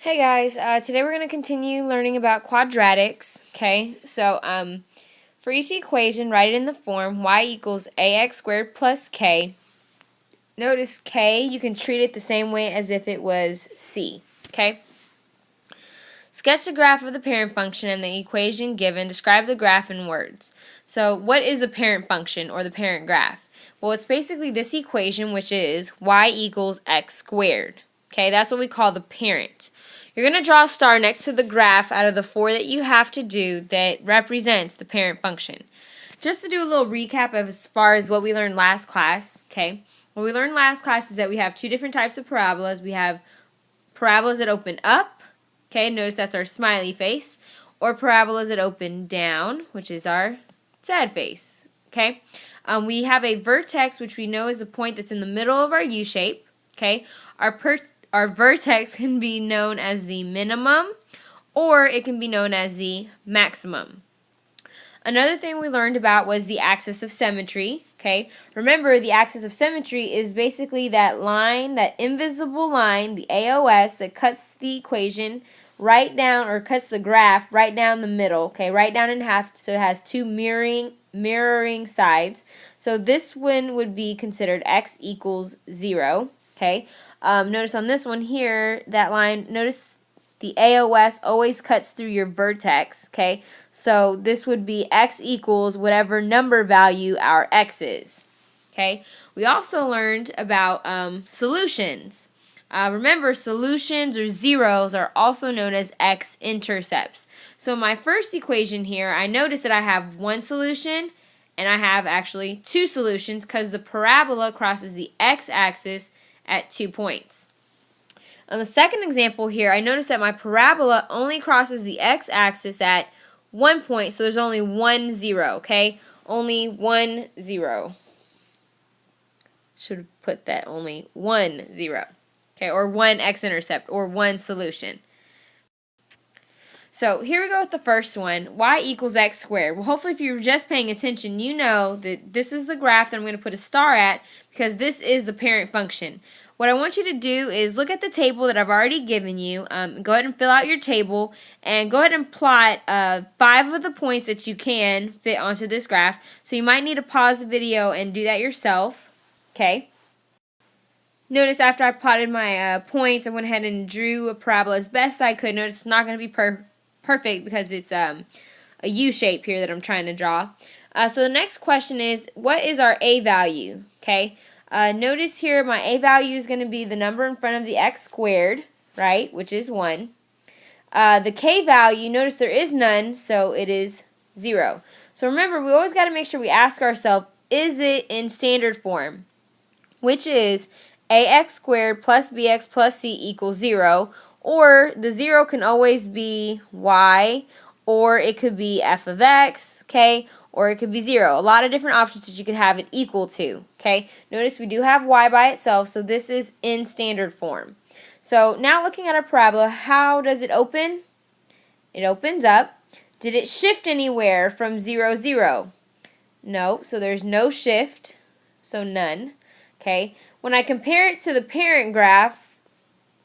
Hey guys, today we're going to continue learning about quadratics, okay? So, for each equation, write it in the form y equals ax squared plus k. Notice k, you can treat it the same way as if it was c, okay? Sketch the graph of the parent function and the equation given. Describe the graph in words. So, what is a parent function or the parent graph? Well, it's basically this equation, which is y equals x squared. Okay, that's what we call the parent. You're going to draw a star next to the graph out of the four that you have to do that represents the parent function. Just to do a little recap of as far as what we learned last class, okay? What we learned last class is that we have two different types of parabolas. We have parabolas that open up, okay, notice that's our smiley face, or parabolas that open down, which is our sad face, okay? We have a vertex, which we know is a point that's in the middle of our U shape, okay? Our vertex can be known as the minimum, or it can be known as the maximum. Another thing we learned about was the axis of symmetry, okay? Remember, the axis of symmetry is basically that line, that invisible line, the AOS, that cuts the equation right down, or cuts the graph right down the middle, okay? Right down in half, so it has two mirroring sides. So this one would be considered x equals 0, okay? Notice on this one here, that line, notice the AOS always cuts through your vertex, okay? So this would be x equals whatever number value our x is, okay? We also learned about solutions. Remember, solutions or zeros are also known as x-intercepts. So my first equation here, I notice that I have one solution and I have actually two solutions because the parabola crosses the x-axis at 2 points. On the second example here, I notice that my parabola only crosses the x-axis at 1 point, so there's only 1 0, okay? Only 1 0. Should have put that only 1 0, okay? Or one x-intercept, or one solution. So here we go with the first one, y equals x squared. Well, hopefully if you were just paying attention, you know that this is the graph that I'm going to put a star at because this is the parent function. What I want you to do is look at the table that I've already given you. Go ahead and fill out your table and go ahead and plot 5 of the points that you can fit onto this graph. So you might need to pause the video and do that yourself. Okay. Notice after I plotted my points, I went ahead and drew a parabola as best I could. Notice it's not going to be perfect because it's a U shape here that I'm trying to draw. So the next question is, what is our A value? Okay. Notice here my A value is going to be the number in front of the x squared, right, which is 1. The K value, notice there is none, so it is 0. So remember, we always got to make sure we ask ourselves, is it in standard form, which is ax squared plus bx plus c equals 0, or the 0 can always be y, or it could be f of x, okay, or it could be 0. A lot of different options that you could have it equal to, okay? Notice we do have y by itself, so this is in standard form. So now looking at our parabola, how does it open? It opens up. Did it shift anywhere from 0, 0? No, so there's no shift, so none, okay? When I compare it to the parent graph,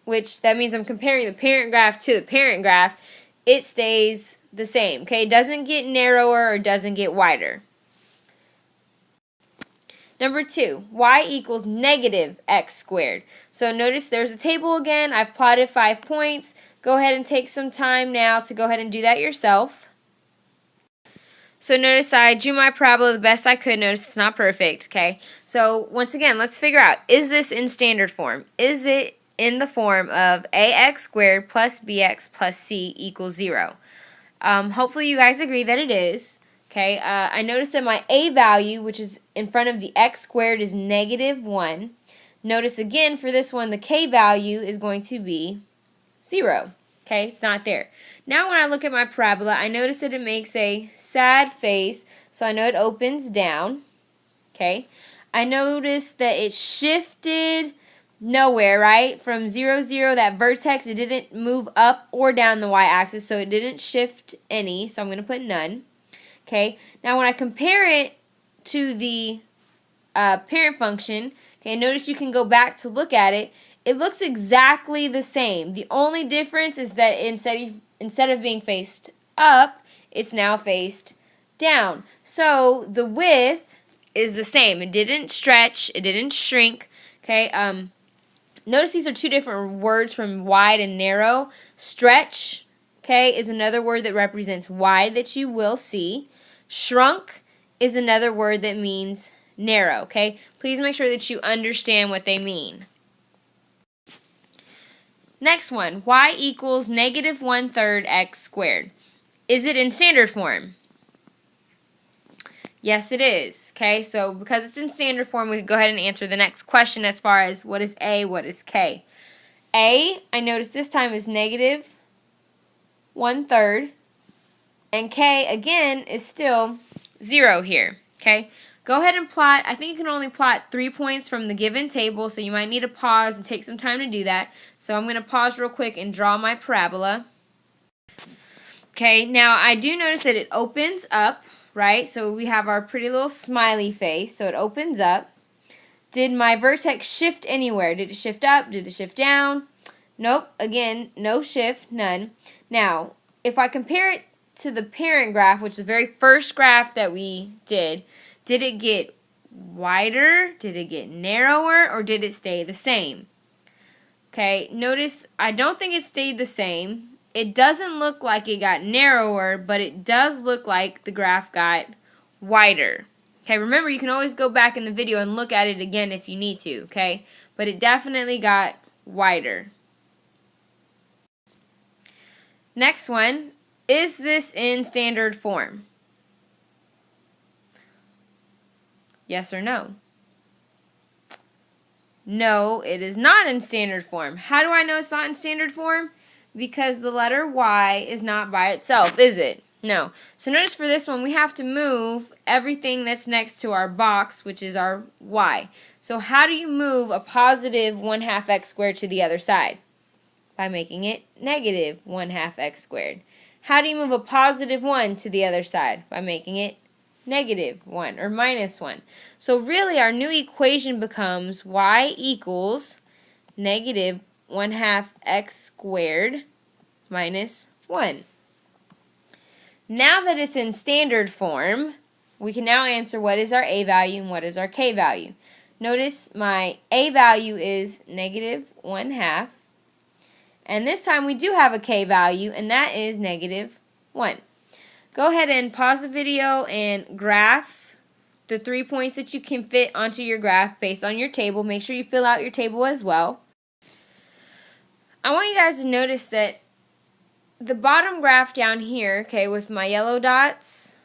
which that means I'm comparing the parent graph to the parent graph, it stays the same, okay? It doesn't get narrower or doesn't get wider. Number 2, y equals negative x squared. So notice there's a table again. I've plotted 5 points. Go ahead and take some time now to go ahead and do that yourself. So notice I drew my parabola the best I could. Notice it's not perfect, okay? So once again, let's figure out, is this in standard form? Is it in the form of ax squared plus bx plus c equals 0? Hopefully you guys agree that it is. Okay, I noticed that my a value, which is in front of the x squared, is negative 1. Notice again for this one, the k value is going to be 0. Okay, it's not there. Now when I look at my parabola, I notice that it makes a sad face, so I know it opens down. Okay, I notice that it shifted nowhere, right? From 0, 0, that vertex, it didn't move up or down the y-axis, so it didn't shift any, so I'm going to put none. Okay, now when I compare it to the parent function, okay, notice you can go back to look at it. it looks exactly the same. The only difference is that instead of being faced up, it's now faced down. So the width is the same. It didn't stretch. It didn't shrink. Okay. Notice these are two different words from wide and narrow. Stretch, okay, is another word that represents wide that you will see. Shrunk is another word that means narrow, okay? Please make sure that you understand what they mean. Next one, y equals negative 1/3 x squared. Is it in standard form? Yes, it is. Okay, so because it's in standard form, we can go ahead and answer the next question as far as what is A, what is K. A, I notice this time is negative 1/3, and K, again, is still 0 here. Okay, go ahead and plot. I think you can only plot 3 points from the given table, so you might need to pause and take some time to do that. So I'm going to pause real quick and draw my parabola. Okay, now I do notice that it opens up. Right, so we have our pretty little smiley face, so it opens up. Did my vertex shift anywhere? Did it shift up? Did it shift down? Nope, again, no shift, none. Now, if I compare it to the parent graph, which is the very first graph that we did it get wider? Did it get narrower? Or did it stay the same? Okay, notice I don't think it stayed the same. It doesn't look like it got narrower, but it does look like the graph got wider. Okay, remember you can always go back in the video and look at it again if you need to, okay? But it definitely got wider. Next one, is this in standard form? Yes or no? No, it is not in standard form. How do I know it's not in standard form? Because the letter Y is not by itself, is it? No. So notice for this one, we have to move everything that's next to our box, which is our Y. So how do you move a positive 1/2 x squared to the other side? By making it negative 1/2 x squared. How do you move a positive 1 to the other side? By making it negative 1 or minus 1. So really our new equation becomes Y equals negative 1/2 x squared minus 1. Now that it's in standard form, we can now answer what is our A value and what is our K value. Notice my A value is negative 1/2. And this time we do have a K value, and that is negative 1. Go ahead and pause the video and graph the 3 points that you can fit onto your graph based on your table. Make sure you fill out your table as well. I want you guys to notice that the bottom graph down here, okay, with my yellow dots,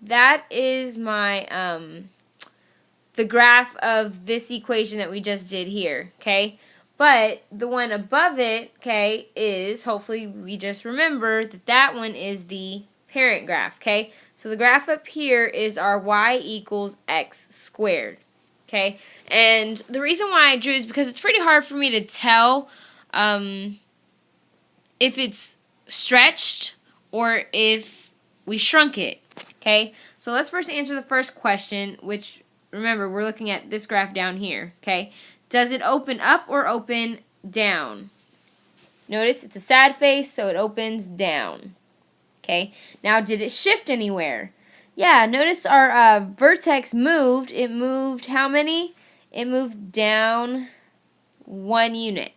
that is my the graph of this equation that we just did here, okay? But the one above it, okay, is, hopefully we just remember that that one is the parent graph, okay? So the graph up here is our Y equals x squared, okay? And the reason why I drew is because it's pretty hard for me to tell if it's stretched or if we shrunk it, okay? So let's first answer the first question, which, remember, we're looking at this graph down here, okay? Does it open up or open down? Notice it's a sad face, so it opens down, okay? Now, did it shift anywhere? Yeah, notice our vertex moved. It moved how many? It moved down 1 unit.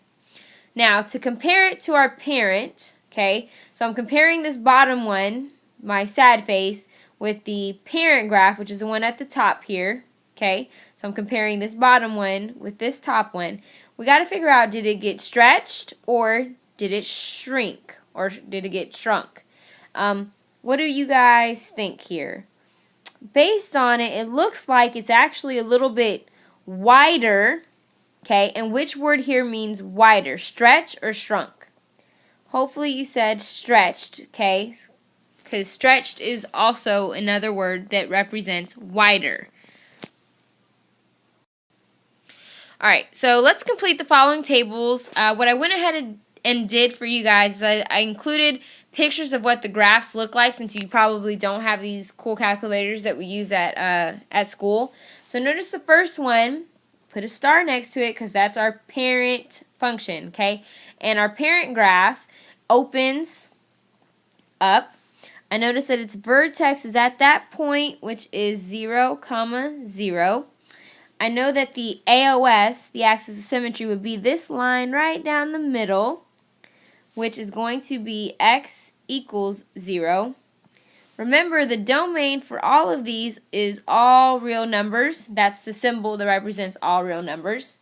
Now, to compare it to our parent, okay, so I'm comparing this bottom one, my sad face, with the parent graph, which is the one at the top here, okay? So I'm comparing this bottom one with this top one. We got to figure out, did it get stretched or did it shrink or did it get shrunk? What do you guys think here? Based on it, it looks like it's actually a little bit wider. Okay, and which word here means wider, stretch or shrunk? Hopefully you said stretched, okay, because stretched is also another word that represents wider. Alright, so let's complete the following tables. What I went ahead and did for you guys is I included pictures of what the graphs look like, since you probably don't have these cool calculators that we use at school. So notice the first one. put a star next to it because that's our parent function, okay? And our parent graph opens up. I notice that its vertex is at that point, which is 0, 0. I know that the AOS, the axis of symmetry, would be this line right down the middle, which is going to be x equals 0. Remember, the domain for all of these is all real numbers. That's the symbol that represents all real numbers.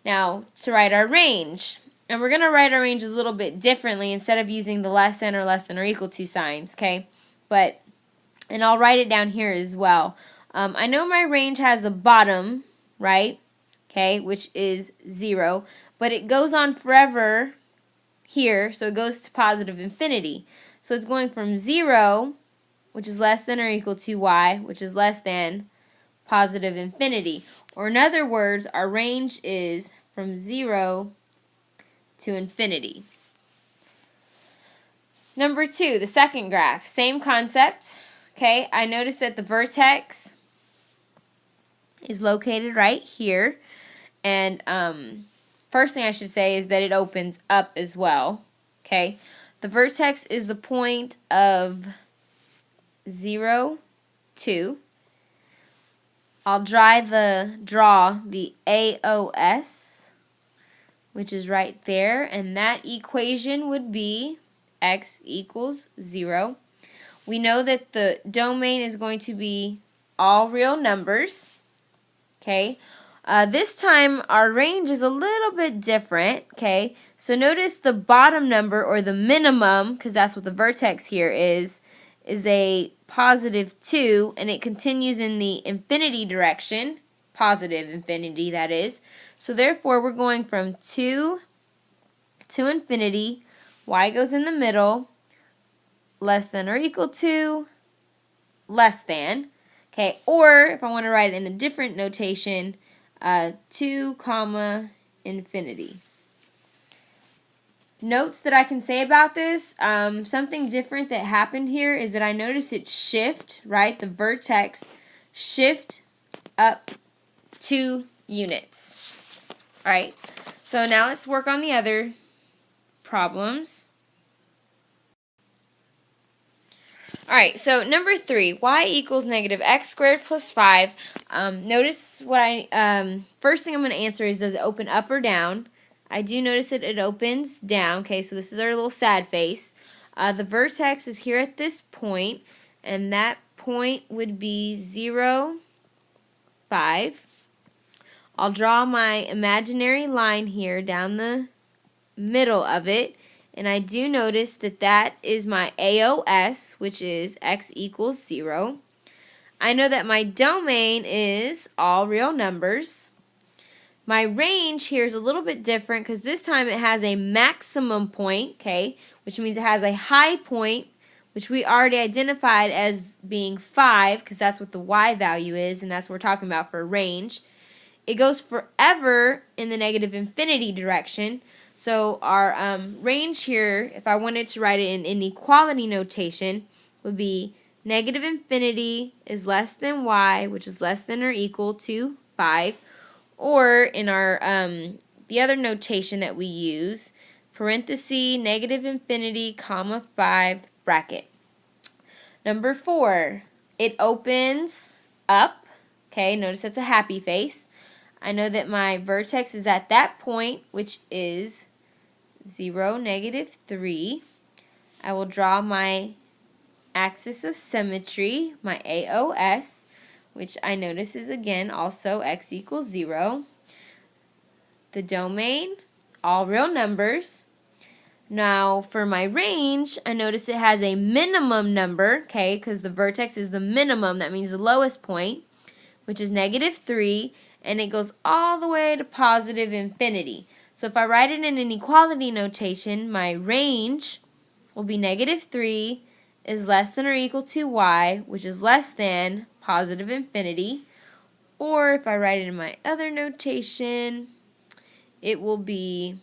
Now, to write our range. And we're going to write our range a little bit differently instead of using the less than or equal to signs, okay? And I'll write it down here as well. I know my range has a bottom, right? Okay, which is 0. But it goes on forever here, so it goes to positive infinity. So it's going from 0, which is less than or equal to y, which is less than positive infinity. Or in other words, our range is from 0 to infinity. Number 2, the second graph. Same concept. Okay, I noticed that the vertex is located right here. And first thing I should say is that it opens up as well. Okay, the vertex is the point of 0, 2. I'll draw the AOS, which is right there, and that equation would be x equals 0. We know that the domain is going to be all real numbers. Okay. This time our range is a little bit different. Okay. So notice the bottom number, or the minimum, because that's what the vertex here is a positive 2, and it continues in the infinity direction, positive infinity that is. So therefore we're going from 2 to infinity, y goes in the middle, less than or equal to, less than. Okay, or if I want to write it in the different notation, 2 comma infinity. Notes that I can say about this, something different that happened here is that I noticed it shift, right? The vertex shift up 2 units. All right, so now let's work on the other problems. All right, so number 3, y equals negative x squared plus 5. Notice what first thing I'm going to answer is, does it open up or down? I do notice that it opens down. Okay, so this is our little sad face. The vertex is here at this point, and that point would be 0, 5. I'll draw my imaginary line here down the middle of it, and I do notice that that is my AOS, which is x equals 0. I know that my domain is all real numbers. My range here is a little bit different because this time it has a maximum point, okay, which means it has a high point, which we already identified as being 5 because that's what the y value is, and that's what we're talking about for a range. It goes forever in the negative infinity direction. So our range here, if I wanted to write it in inequality notation, would be negative infinity is less than y, which is less than or equal to 5. Or in our the other notation that we use, parenthesis, negative infinity, comma 5, bracket. Number 4, it opens up. Okay, notice that's a happy face. I know that my vertex is at that point, which is 0, negative 3. I will draw my axis of symmetry, my AOS, which I notice is again also x equals 0. The domain, all real numbers. Now for my range, I notice it has a minimum number, okay, because the vertex is the minimum, that means the lowest point, which is negative 3, and it goes all the way to positive infinity. So if I write it in an equality notation, my range will be negative 3 is less than or equal to y, which is less than positive infinity. Or if I write it in my other notation, it will be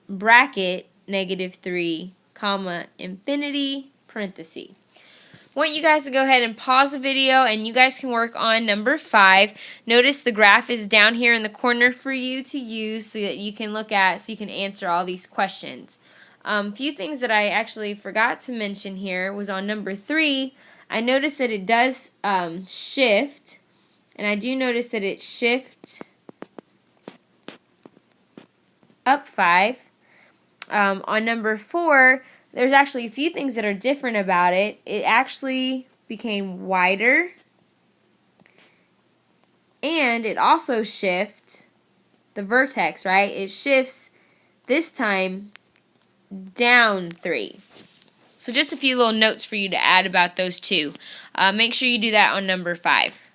bracket negative 3, comma, infinity, parenthesis. want you guys to go ahead and pause the video and you guys can work on number 5. Notice the graph is down here in the corner for you to use so that you can look at, so you can answer all these questions. A few things that I actually forgot to mention here was on number 3. I noticed that it does shift, and I do notice that it shifts up 5. On number 4, there's actually a few things that are different about it. It actually became wider, and it also shifts the vertex, right? It shifts this time down 3. So just a few little notes for you to add about those two. Make sure you do that on number 5.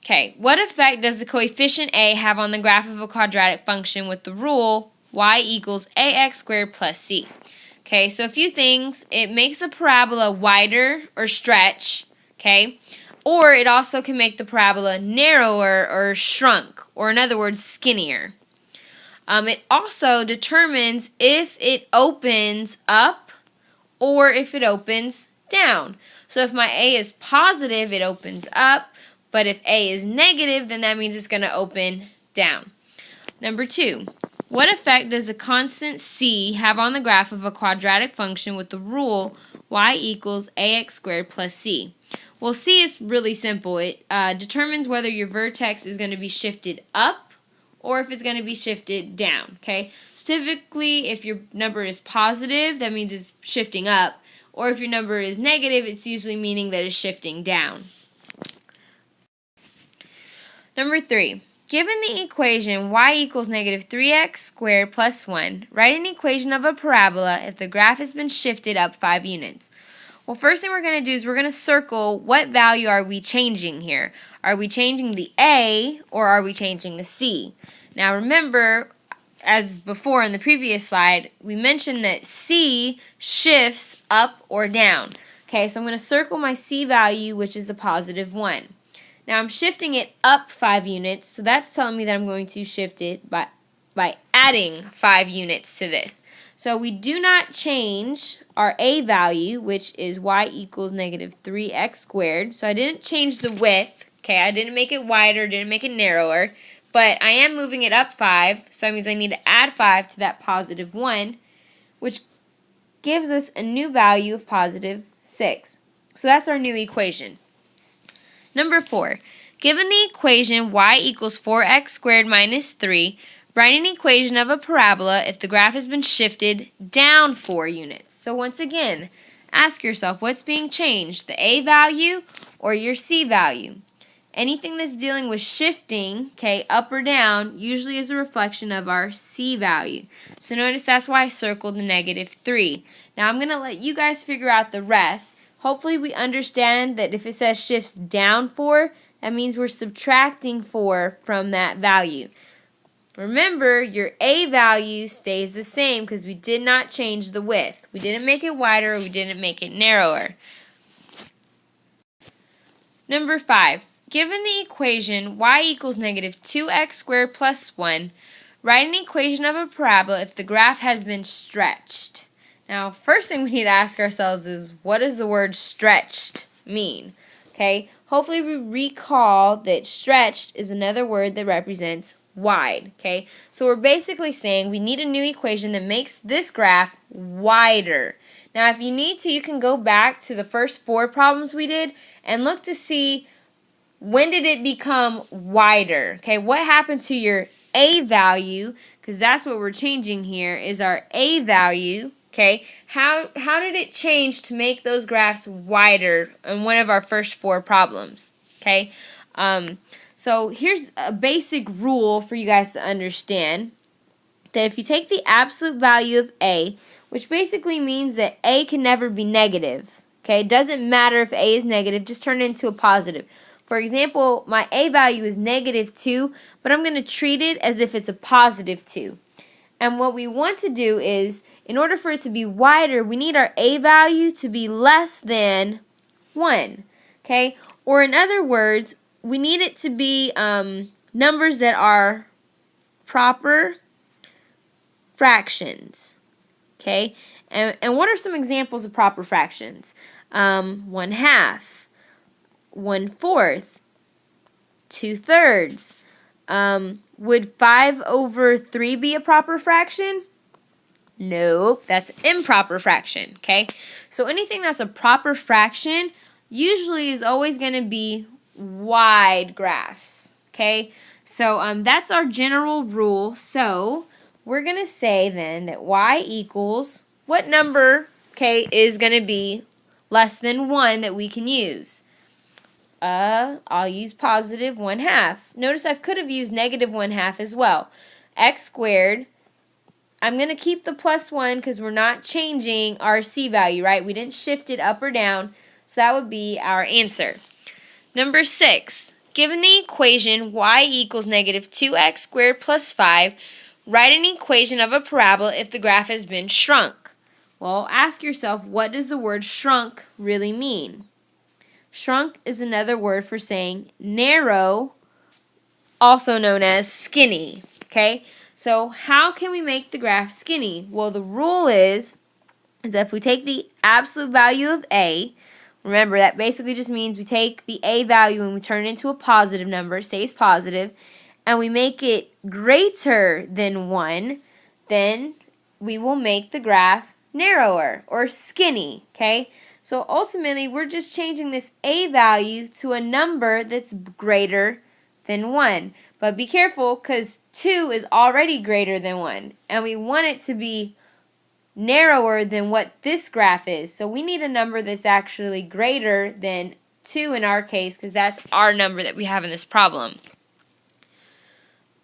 Okay, what effect does the coefficient a have on the graph of a quadratic function with the rule y equals ax squared plus c? Okay, so a few things. It makes the parabola wider or stretch, okay? Or it also can make the parabola narrower or shrunk, or in other words, skinnier. It also determines if it opens up or if it opens down. So if my a is positive, it opens up. But if a is negative, then that means it's going to open down. Number 2, what effect does the constant c have on the graph of a quadratic function with the rule y equals ax squared plus c? Well, c is really simple. It determines whether your vertex is going to be shifted up or if it's going to be shifted down. Okay. So typically, if your number is positive, that means it's shifting up. Or if your number is negative, it's usually meaning that it's shifting down. Number 3, given the equation y equals negative 3x squared plus 1, write an equation of a parabola if the graph has been shifted up 5 units. Well, first thing we're going to do is we're going to circle what value are we changing here. Are we changing the a or are we changing the c? Now remember, as before in the previous slide, we mentioned that c shifts up or down. Okay, so I'm going to circle my c value, which is the positive 1. Now I'm shifting it up 5 units, so that's telling me that I'm going to shift it by adding 5 units to this. So we do not change our a value, which is y equals negative 3x squared. So I didn't change the width, okay? I didn't make it wider, didn't make it narrower, but I am moving it up 5, so that means I need to add 5 to that positive 1, which gives us a new value of positive 6. So that's our new equation. Number 4, given the equation y equals 4x squared minus 3, write an equation of a parabola if the graph has been shifted down 4 units. So once again, ask yourself what's being changed, the a value or your c value. Anything that's dealing with shifting, okay, up or down, usually is a reflection of our c value. So notice that's why I circled the negative 3. Now I'm going to let you guys figure out the rest. Hopefully we understand that if it says shifts down 4, that means we're subtracting 4 from that value. Remember, your a value stays the same because we did not change the width. We didn't make it wider, or we didn't make it narrower. Number 5, given the equation y equals negative 2x squared plus 1, write an equation of a parabola if the graph has been stretched. Now, first thing we need to ask ourselves is, what does the word stretched mean? Okay, hopefully we recall that stretched is another word that represents wide. Okay, so we're basically saying we need a new equation that makes this graph wider. Now, if you need to, you can go back to the first 4 problems we did and look to see when did it become wider. Okay, what happened to your a value, because that's what we're changing here, is our a value. Okay, how did it change to make those graphs wider in one of our first 4 problems? Okay, so here's a basic rule for you guys to understand, that if you take the absolute value of a, which basically means that a can never be negative, okay, it doesn't matter if a is negative, just turn it into a positive. For example, my a value is negative 2, but I'm going to treat it as if it's a positive 2. And what we want to do is, in order for it to be wider, we need our a value to be less than 1. Okay? Or in other words, we need it to be numbers that are proper fractions. Okay? And what are some examples of proper fractions? 1/2, 1/4, 2/3. Would 5/3 be a proper fraction? Nope, that's improper fraction, okay? So anything that's a proper fraction usually is always going to be wide graphs, okay? So that's our general rule. So we're going to say then that y equals, what number, okay, is going to be less than 1 that we can use? I'll use positive 1/2. Notice I could have used negative 1/2 as well. X squared. I'm going to keep the plus 1 because we're not changing our c value, right? We didn't shift it up or down, so that would be our answer. Number 6, given the equation y equals negative 2x squared plus 5, write an equation of a parabola if the graph has been shrunk. Well, ask yourself, what does the word shrunk really mean? Shrunk is another word for saying narrow, also known as skinny, okay? So how can we make the graph skinny? Well, the rule is that if we take the absolute value of a, remember that basically just means we take the a value and we turn it into a positive number, it stays positive, and we make it greater than 1, then we will make the graph narrower or skinny, okay? So ultimately, we're just changing this a value to a number that's greater than 1. But be careful because 2 is already greater than 1. And we want it to be narrower than what this graph is. So we need a number that's actually greater than 2 in our case because that's our number that we have in this problem.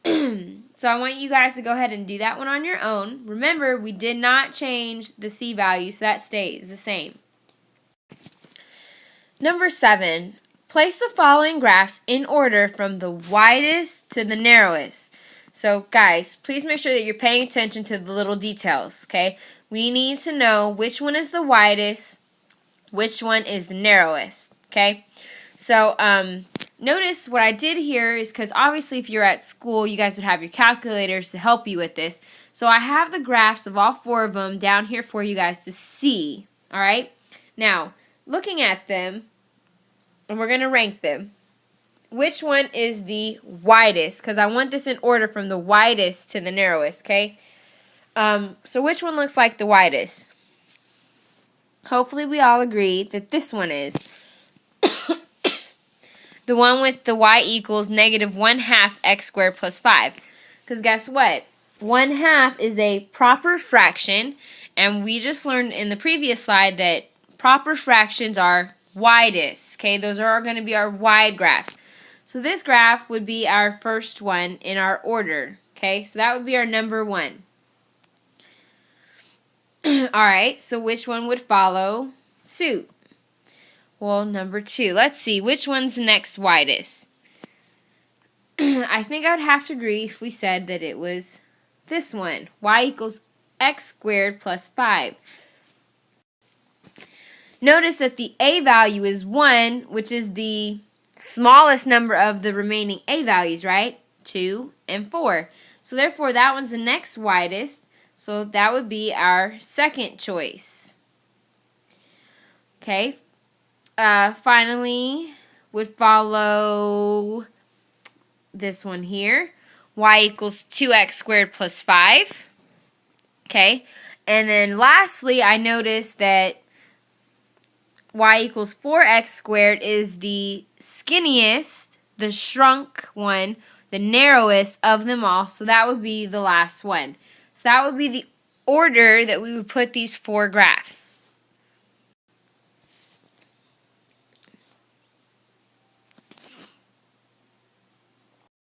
So I want you guys to go ahead and do that one on your own. Remember, we did not change the c value, so that stays the same. Number 7, place the following graphs in order from the widest to the narrowest. So guys, please make sure that you're paying attention to the little details, okay? We need to know which one is the widest, which one is the narrowest, okay? So notice what I did here is because obviously if you're at school, you guys would have your calculators to help you with this. So I have the graphs of all 4 of them down here for you guys to see, all right? Now, looking at them, and we're going to rank them. Which one is the widest? Because I want this in order from the widest to the narrowest, okay? So which one looks like the widest? Hopefully we all agree that this one is. The one with the y equals negative 1/2 x squared plus 5. Because guess what? 1/2 is a proper fraction, and we just learned in the previous slide that proper fractions are widest, okay? Those are going to be our wide graphs. So this graph would be our first one in our order, okay? So that would be our number 1. Alright, so which one would follow suit? Well, number 2. Let's see, which one's the next widest? I think I would have to agree if we said that it was this one. Y equals x squared plus 5. Notice that the a value is 1, which is the smallest number of the remaining a values, right? 2 and 4. So therefore, that one's the next widest. So that would be our second choice. Okay. Finally, would follow this one here. Y equals 2x squared plus 5. Okay. And then lastly, I noticed that y equals 4x squared is the skinniest, the shrunk one, the narrowest of them all. So that would be the last one. So that would be the order that we would put these 4 graphs.